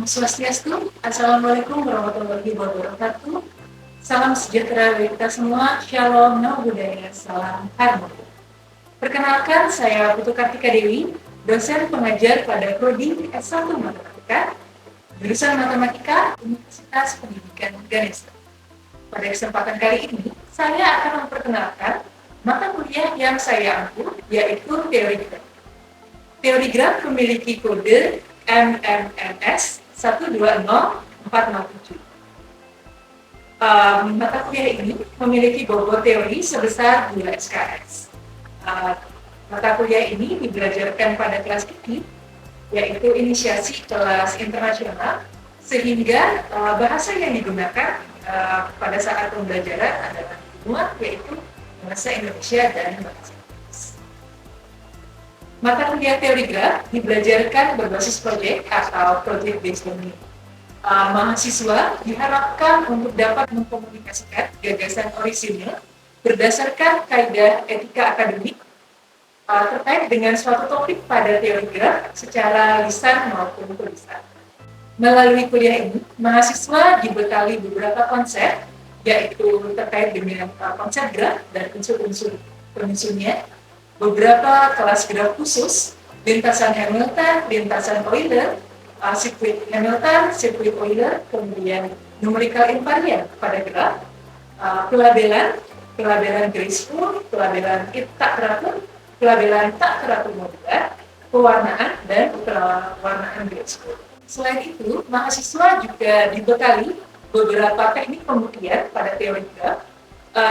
Om Swastiastu, Assalamualaikum warahmatullahi wabarakatuh. Salam sejahtera bagi kita semua, Shalom, Namo Buddhaya, Salam Harmoni. Perkenalkan, saya Putu Kartika Dewi, dosen pengajar pada Prodi S1 Matematika, jurusan Matematika, Universitas Pendidikan Ganesha. Pada kesempatan kali ini, saya akan memperkenalkan mata kuliah yang saya ambil, yaitu Teori Graf. Teori Graf memiliki kode MMNS 120407. Mata kuliah ini memiliki bobot teori sebesar 2 SKS. Mata kuliah ini dibelajarkan pada kelas ini, yaitu inisiasi kelas internasional, sehingga bahasa yang digunakan pada saat pembelajaran adalah dua, yaitu bahasa Indonesia dan bahasa Inggris. Mata kuliah teori graf dibelajarkan berbasis proyek atau project based learning. Mahasiswa diharapkan untuk dapat mengkomunikasikan gagasan orisinil berdasarkan kaidah etika akademik terkait dengan suatu topik pada teori graf secara lisan maupun tulisan. Melalui kuliah ini, mahasiswa dibekali beberapa konsep, yaitu terkait dengan konsep graf dan unsur-unsur penyusunnya, beberapa kelas graf khusus, lintasan Hamilton, lintasan Euler, sirkuit Hamilton, sirkuit Euler, kemudian numerical invariant pada graf, pelabelan graceful, pelabelan tak teratur, pelabelan tak teratur modular, pewarnaan, dan pewarnaan graceful. Selain itu, mahasiswa juga dibekali beberapa teknik pembuktian pada teori graf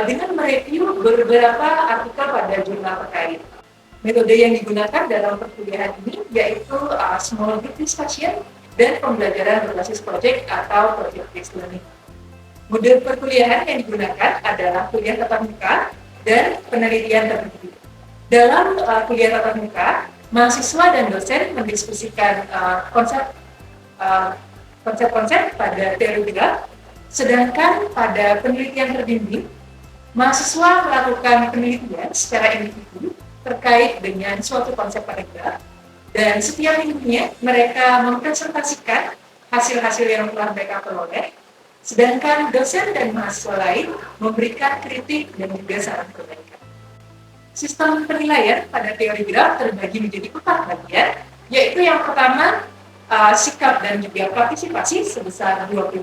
dengan mereview beberapa artikel pada jurnal terkait. Metode yang digunakan dalam perkuliahan ini yaitu small group discussion dan pembelajaran berbasis project atau project based learning. Model perkuliahan yang digunakan adalah kuliah tatap muka dan penelitian tertutup. Dalam kuliah tatap muka, mahasiswa dan dosen mendiskusikan konsep-konsep pada teori graf, sedangkan pada penelitian terbimbing, mahasiswa melakukan penelitian secara individu terkait dengan suatu konsep pada graf, dan setiap minggunya mereka mempresentasikan hasil-hasil yang telah mereka peroleh, sedangkan dosen dan mahasiswa lain memberikan kritik dan juga saran perbaikan. Sistem penilaian pada teori graf terbagi menjadi 4 bagian, yaitu yang pertama, sikap dan juga partisipasi sebesar 20%,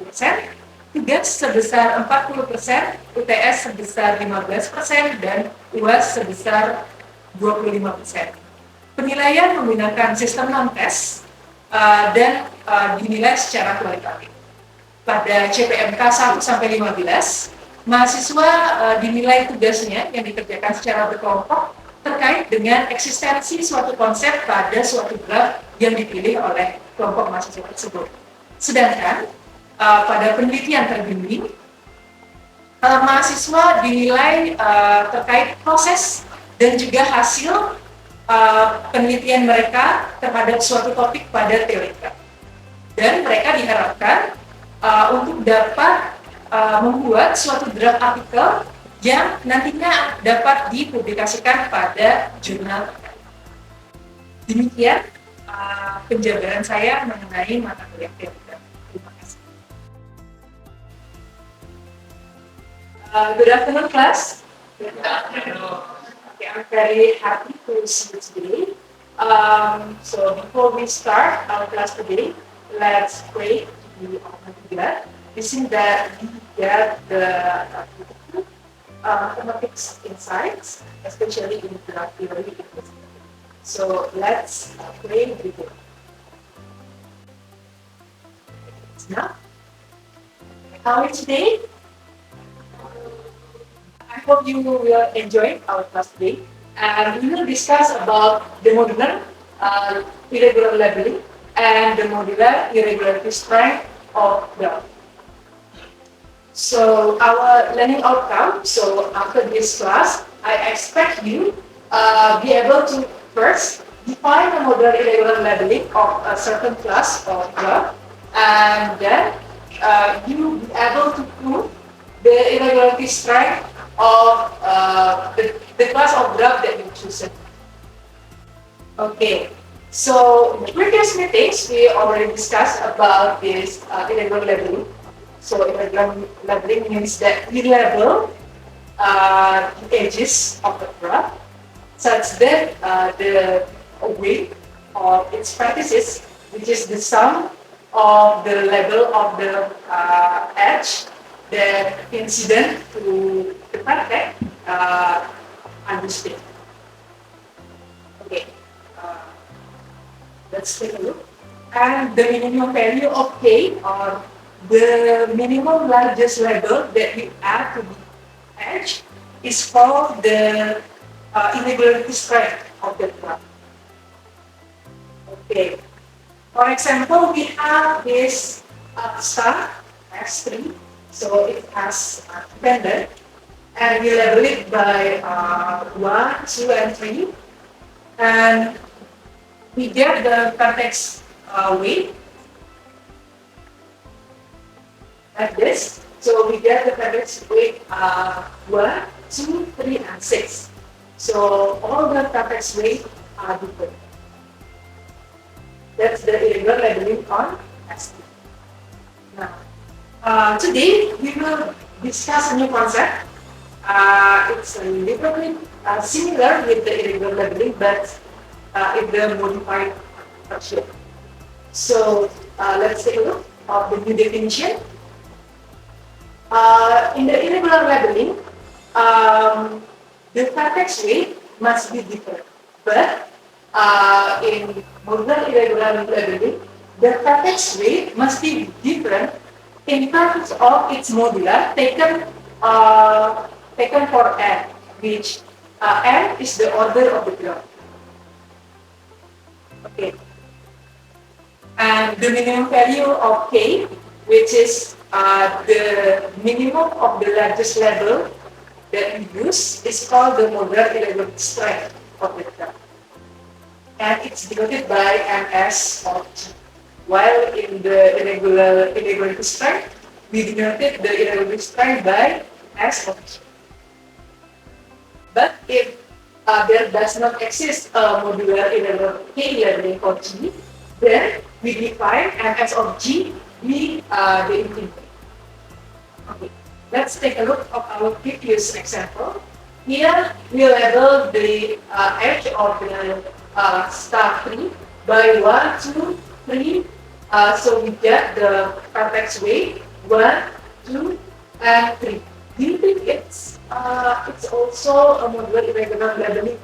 tugas sebesar 40%, UTS sebesar 15%, dan UAS sebesar 25%. Penilaian menggunakan sistem non-tes dan dinilai secara kualitatif. Pada CPMK 1-15, mahasiswa dinilai tugasnya yang dikerjakan secara berkelompok terkait dengan eksistensi suatu konsep pada suatu graf yang dipilih oleh kelompok mahasiswa tersebut. Sedangkan pada penelitian terbimbing, mahasiswa dinilai terkait proses dan juga hasil penelitian mereka terhadap suatu topik pada teori graf. Dan mereka diharapkan untuk dapat membuat suatu draft artikel yang nantinya dapat dipublikasikan pada jurnal terkait. Demikian penjabaran saya mengenai mata kuliah teori graf. Terima kasih. Good afternoon, class. Good afternoon. Okay, I'm very happy to see you today. So before we start our class today, let's pray to the Almighty God, wishing that we get the mathematics insights, especially in graph theory. So let's pray with it. Now, how are you today? I hope you will enjoy our class today. And we will discuss about the modular irregular labeling and the modular irregularity strength of graph. So our learning outcome, so after this class, I expect you be able to first define the modular irregular labeling of a certain class of graph, and then you be able to prove the irregularity strength of the class of graph that you choose. Okay, So in the previous meetings, we already discussed about this irregular labeling. So irregular labeling means that we label the edges of the graph such that the weight of its vertices, which is the sum of the level of the edge that incident to the vertex understand. Okay. Uh, Let's take a look. And the minimum value of K, or the minimum largest level that you add to the edge, is called the inequality strength of the graph. Okay. For example, we have this star S3, so it has dependent, and we label it by 1, 2, and 3, and we get the vertex weight like this. So we get the vertex weight 1, 2, 3, and 6. So all the vertex weight are different. That's the irregular labeling on ST. Now, today we will discuss a new concept. It's a little bit similar with the irregular labeling, but in the modified version. So let's take a look of the new definition. In the irregular labeling, the vertex weight must be different. But in modular irregular labeling, the vertex weight must be different in terms of its modular taken for n, which n is the order of the graph. Okay. And the minimum value of K, which is the minimum of the largest level that we use, is called the modular irregularity strength of the graph. And it's denoted by ms of G. While in the irregularity strength, we denoted the irregularity strength by S of G. But if there does not exist a modular irregularity labeling for G, then we define ms of G be the infinity. Okay, let's take a look of our previous example. Here we label the edge of the star 3 by 1, 2, 3. So we get the vertex weight 1, 2, and 3. Do you think it's also a modular irregular labeling?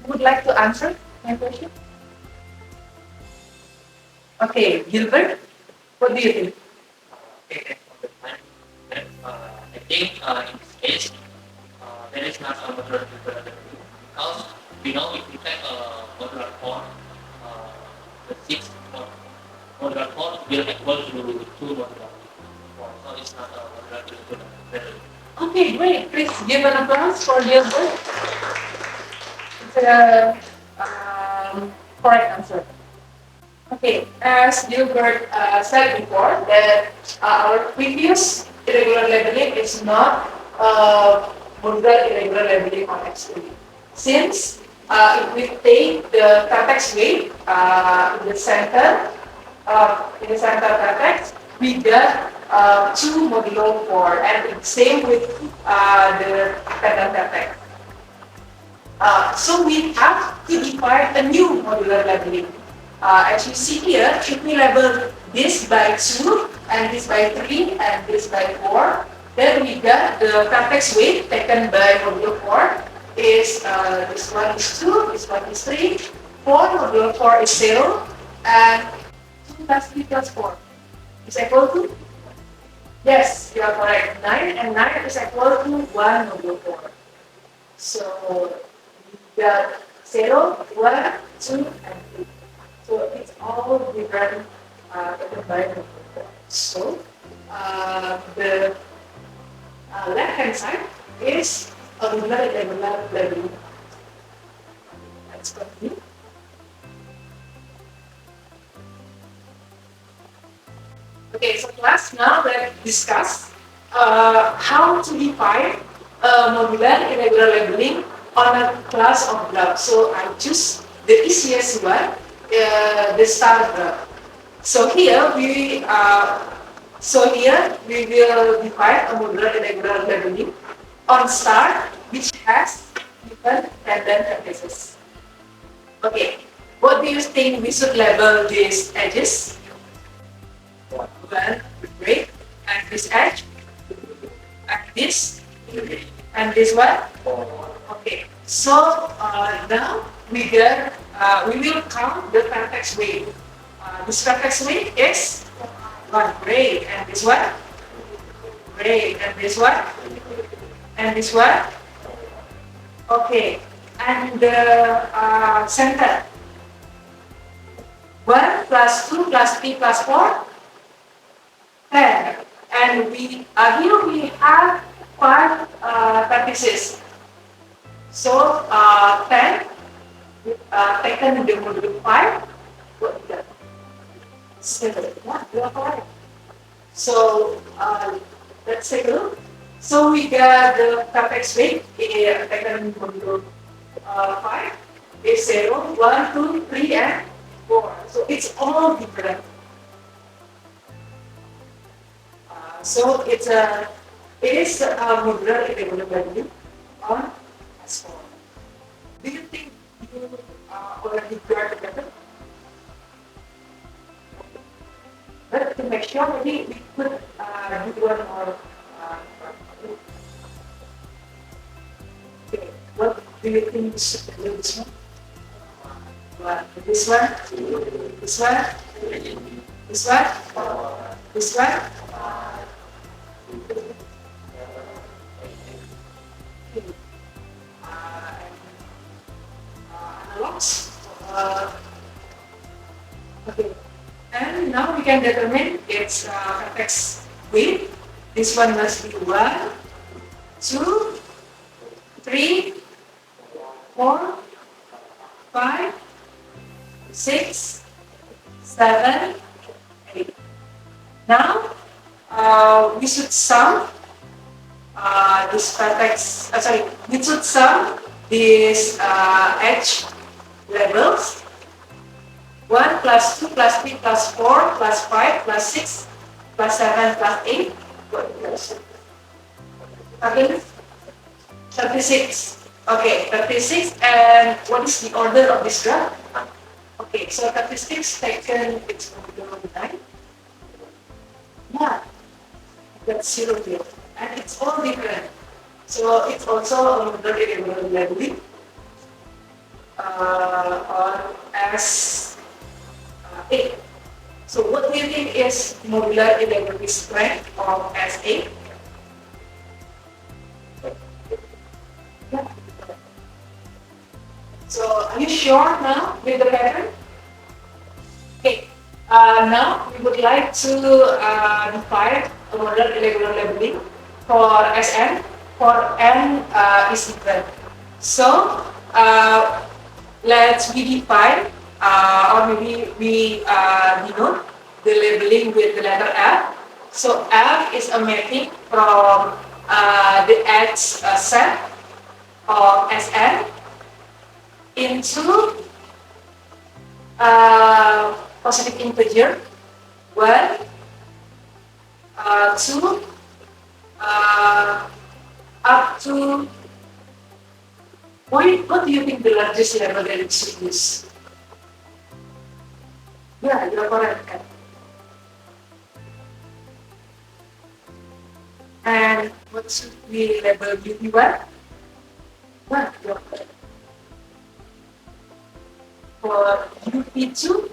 Would like to answer my question? Okay, Gilbert, what do you think? Okay, thanks for the time. Then, I think in this case, there is not a modular equivalent because we know if we take a modular form, the 6 modular form will equal to 2 modular form. So it's not a modular equivalent. Okay, great. Please give an applause for Gilbert. It's a correct answer. Okay, as Gilbert said before, that our previous irregular labeling is not modular irregular labeling on X3. Since if we take the vertex weight in the center vertex, we get 2 modulo 4, and it's same with the tangent vertex. So we have to define a new modular labeling. As you see here, if we label this by 2, and this by 3, and this by 4, then we get the vertex weight taken by modulo 4 is this one is 2, this one is 3, 4 modulo 4 is 0, and 2 plus 3 plus 4 is equal to? Yes, you are correct. 9 and 9 is equal to 1 modulo 4. So we got 0, 1, 2, and 3. So it's all different environment. So the left-hand side is a modular irregular labeling. Let's continue. Okay, so class, now let's discuss how to define modular irregular labeling on a class of graph. So I choose the easiest one, the star graph. So here we will define a modular irregular labeling on star which has given random vertices. Okay, what do you think we should label these edges? Well, great, and this edge, and this one. Okay, so now we will count the vertex weight. This vertex weight is one, great, and this one, great, and this one, and this one. Okay, and the center. 1 plus 2 plus 3 plus 4, 10. And here we have 5 vertices. So 10 taken in the module 5, what is that? 7. Yeah, you are correct. So let's take a look. So we got the vertex weight taken in module 5 is 0, 1, 2, 3, and 4. So it's all different. So it is a modular irregular value on S4. Do you think you already got the pattern? But to make sure, maybe we could do one more. Okay, what do you think we should do this one? This one, this one, this one, this one. Analogs. Okay, and now we can determine its vertex weight. This one must be 1, 2, 3, 4, 5, 6, 7, 8. Now we should sum this vertex. We should sum these edge labels. 1 plus 2 plus 3 plus 4 plus 5 plus 6 plus 7 plus 8. What is it? 36. Okay, 36. And what is the order of this graph? Okay, so 36 taken, it's modular 9. Yeah, that's 0 here. And it's all different. So it's also a modular irregular labeling on S8. So what do you think is modular irregular strength of S8? Yeah. So are you sure now with the pattern? Okay. Now we would like to define a modular irregular labeling for Sn for n is equal. So let's redefine or maybe we denote the labeling with the letter F. So F is a mapping from the edge set of Sn into positive integer 1, 2, up to what do you think the largest level that it should use? Yeah, you're correct. And what should we label UP1? What? You're correct. For UP2?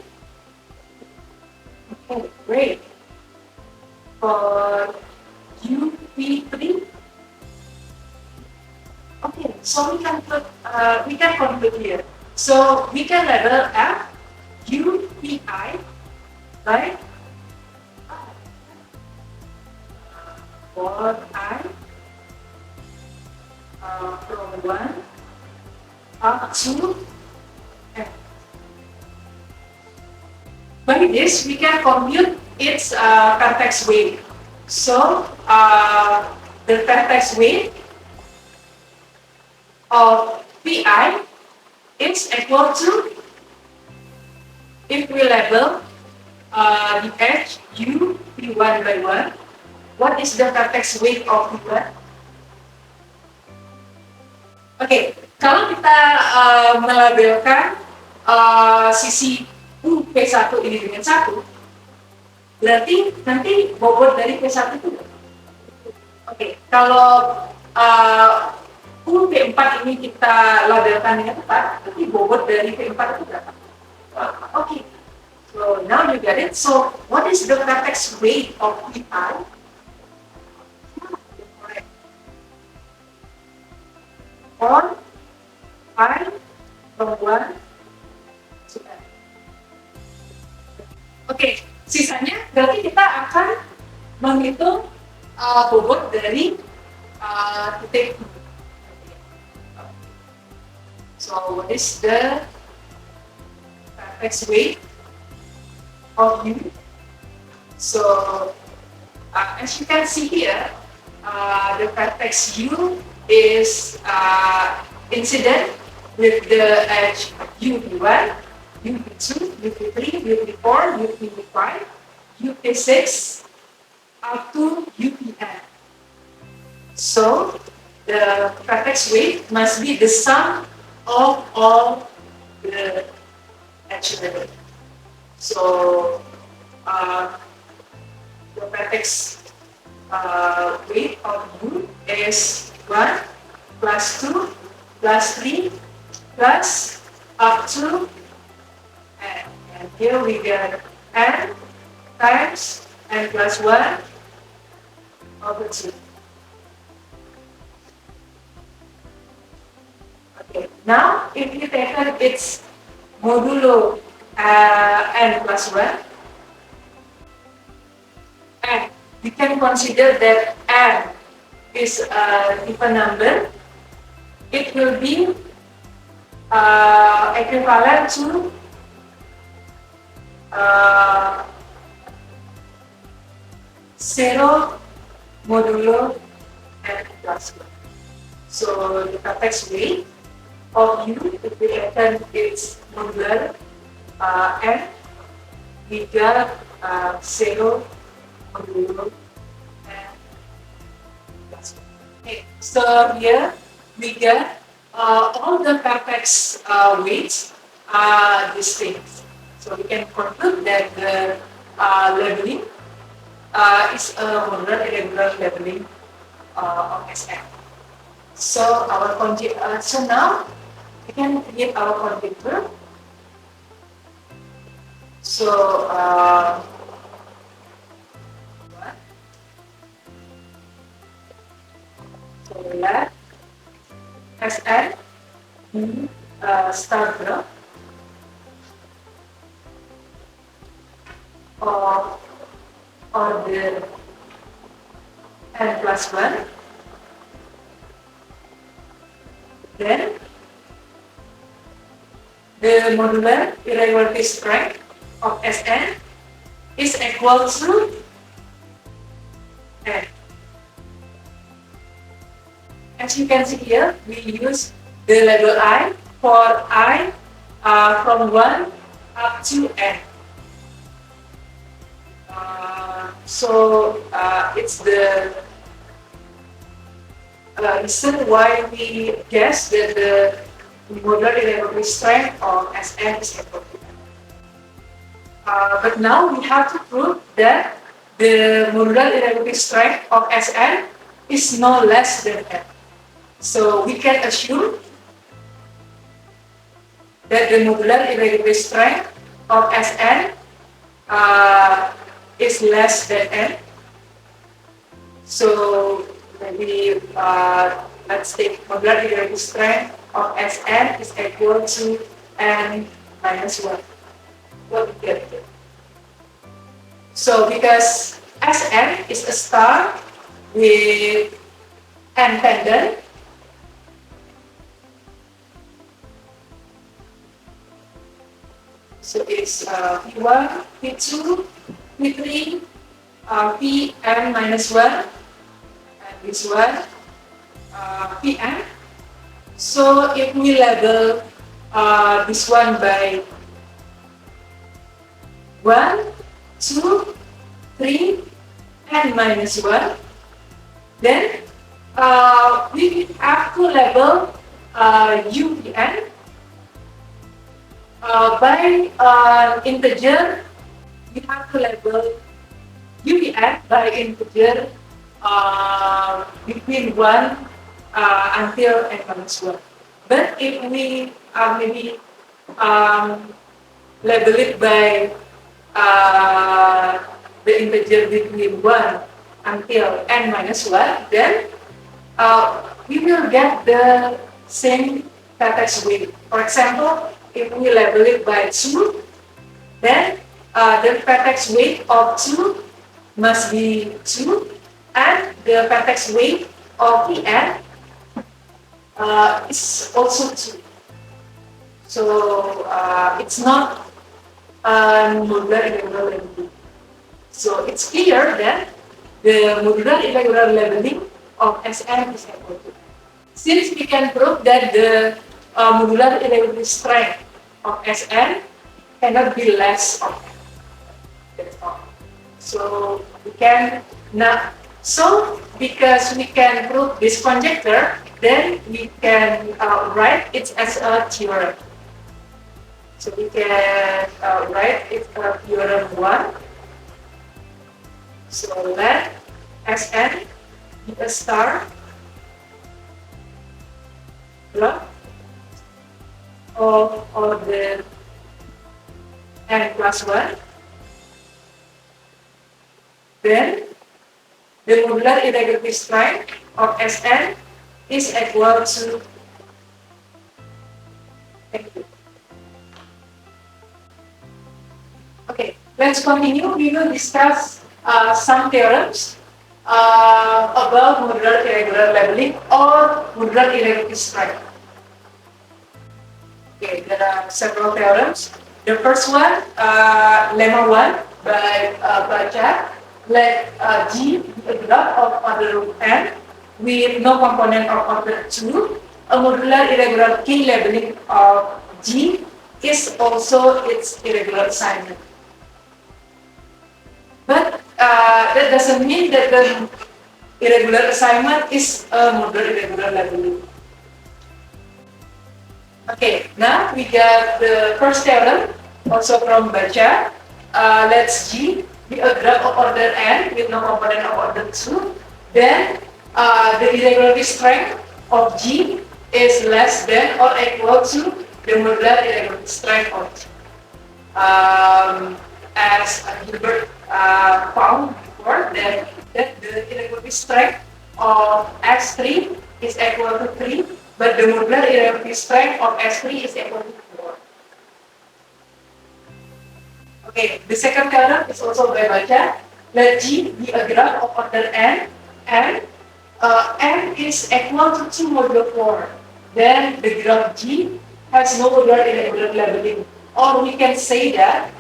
Okay, great. For UP3? Okay, so we can conclude here. So we can label F UPI, right? For I from 1 up to F. By this, we can compute its vertex weight. So the vertex weight of Pi is equal to if we label the edge U P1 by 1, what is the vertex weight of P1? Oke, kalau kita melabelkan sisi U P1 ini dengan 1, berarti nanti bobot dari P1 itu. Oke, kalau U P4 ini kita labelkan dengan tepat, berarti bobot dari P4 itu berapa? Oke, so now you get it. So what is the vertex weight of Pi? On I from 1 to n. Oke, sisanya berarti kita akan menghitung bobot dari titik. So what is the vertex weight of U? So as you can see here, the vertex U is incident with the edge UP1, UP2, UP3, UP4, UP5, UP6 up to UPN. So the vertex weight must be the sum of all the edge level. So the vertex weight of U is 1 plus 2 plus 3 plus up to n. And here we get n times n plus 1 over 2. Okay, now if you take its modulo n plus 1, and we can consider that n is an even number, it will be equivalent to zero modulo n plus 1. So the vertex weight of U, if we return its modular n, we get zero modulo n plus 1. Okay, so here we get all the vertex weights are distinct. So we can conclude that the labeling is a modular irregular labeling of SM. So so now we can create our conjecture. So let Sn be star graph of order n plus 1. Then the modular irregularity strength of Sn is equal to n. As you can see here, we use the label I for I from 1 up to n. So it's the reason why we guess that the modular irregularity strength of Sn is equal to n. But now we have to prove that the modular irregularity strength of Sn is no less than n. So we can assume that the modular irregularity strength of Sn is less than n. So maybe let's take modular irregularity strength of Sn is equal to n minus 1. What we get here? So because Sn is a star with n tangent, so it's P1, P2, P3, Pn minus 1, and this one Pn. So if we label this one by 1, 2, 3, and minus 1. Then we have to label UVN by integer. We have to label UVN by integer between 1 until n minus 1. But if we maybe label it by the integer between 1 until n minus 1, then we will get the same vertex weight. For example, if we label it by 2, then the vertex weight of 2 must be 2, and the vertex weight of the n is also 2. So it's not modular irregular labeling. So it's clear that the modular irregular labeling of Sn is equal to. Since we can prove that the modular irregularity strength of Sn cannot be less of n. That's all. So we can now. So because we can prove this conjecture, then we can write it as a theorem. So we can write it as theorem 1. So let Sn be a star block of order n plus 1. Then the modular irregularity strength of Sn is equal to. Thank you. Okay, let's continue. We will discuss some theorems about modular irregular labeling or modular irregularity strength. Okay, there are several theorems. The first one, lemma 1 by Bacha. Let G be a graph of order root n with no component of order 2. A modular irregular key labeling of G is also its irregular assignment. But that doesn't mean that the irregular assignment is a modular irregular labeling. Okay, now we got the first theorem, also from Bacha. Let's G be a graph of order n with no component of order 2. Then the irregularity strength of G is less than or equal to the modular irregularity strength of G. As Gilbert found before, that the irregularity strength of S3 is equal to 3, but the modular irregularity strength of S3 is equal to 4. Okay, the second theorem is also by Bacha. Let G be a graph of order n, and n is equal to 2 modulo 4. Then the graph G has no modular irregular labeling. Or we can say that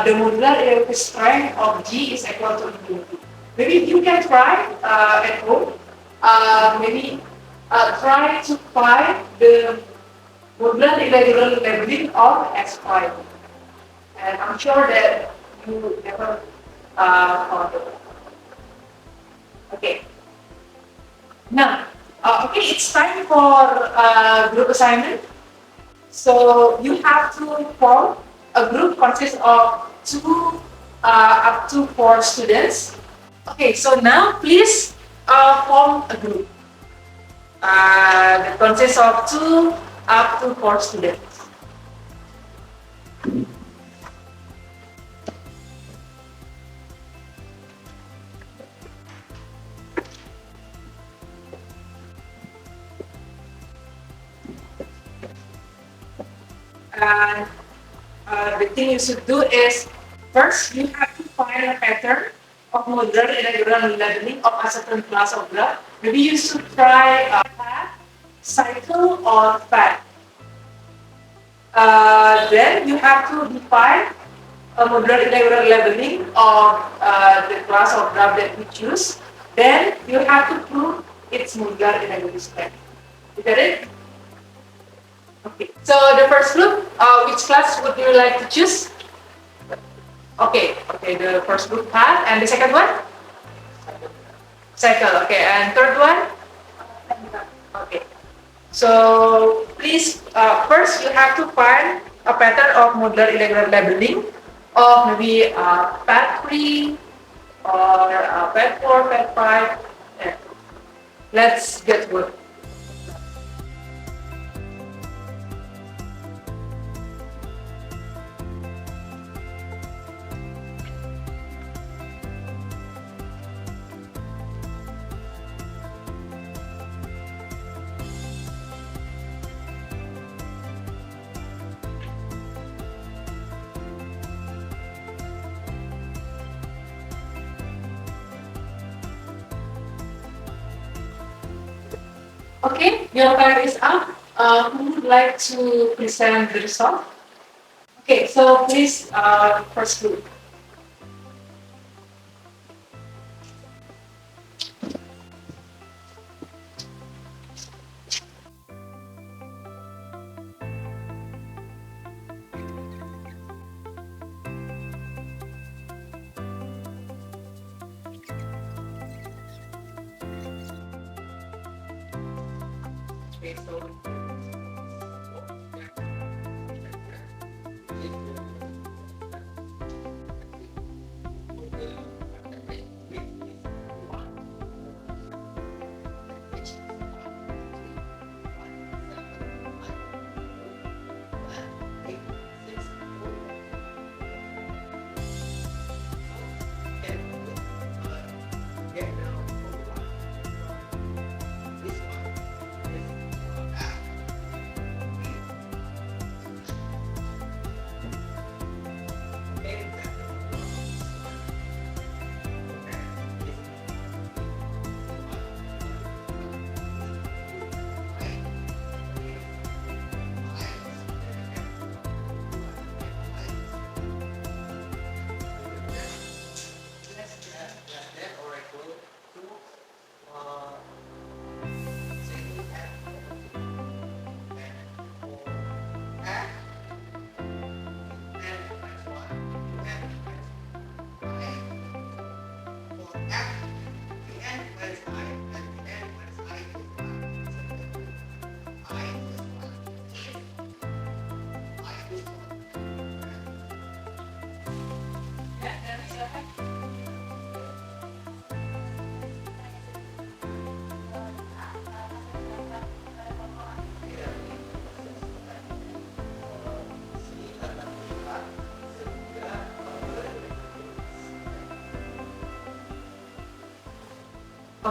the modular irregularity strength of G is equal to infinity. Maybe you can try at home. Maybe try to find the modular irregular labeling of S5. And I'm sure that you never found it. Okay. Now, okay, it's time for group assignment. So you have to form a group consists of 2 up to 4 students. Okay, so now please form a group that consists of 2 up to 4 students. And the thing you should do is, first you have to find a pattern of modular irregular labeling of a certain class of graph. Maybe you should try path, cycle, or path. Then you have to define a modular irregular labeling of the class of graph that you choose. Then you have to prove its modular irregularity strength. You get it? Okay. So the first group, which class would you like to choose? Okay, the first group path, and the second one? Cycle, okay, and third one? Okay. So please, first you have to find a pattern of modular irregular labeling of maybe path 3 or path 4, path 5. Yeah. Let's get good. Okay, your time is up. Who would like to present the result? Okay, so please, first group. Okay, so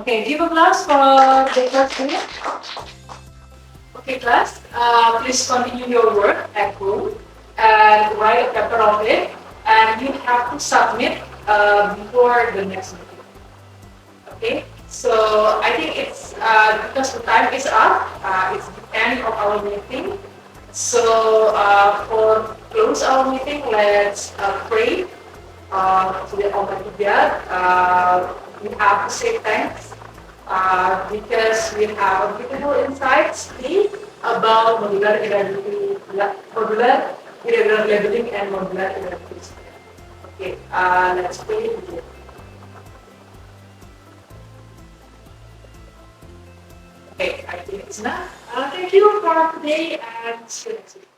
okay, give applause for the first group. Okay, class, please continue your work at home and write a paper of it, and you have to submit before the next meeting. Okay, so I think it's because the time is up, it's the end of our meeting. So for close our meeting, let's pray to the Almighty God. We have to say thanks because we have beautiful insights about modular irregular labeling and modular irregular. Okay, let's pray together. Okay, I think it's enough. Thank you for today and see you next week.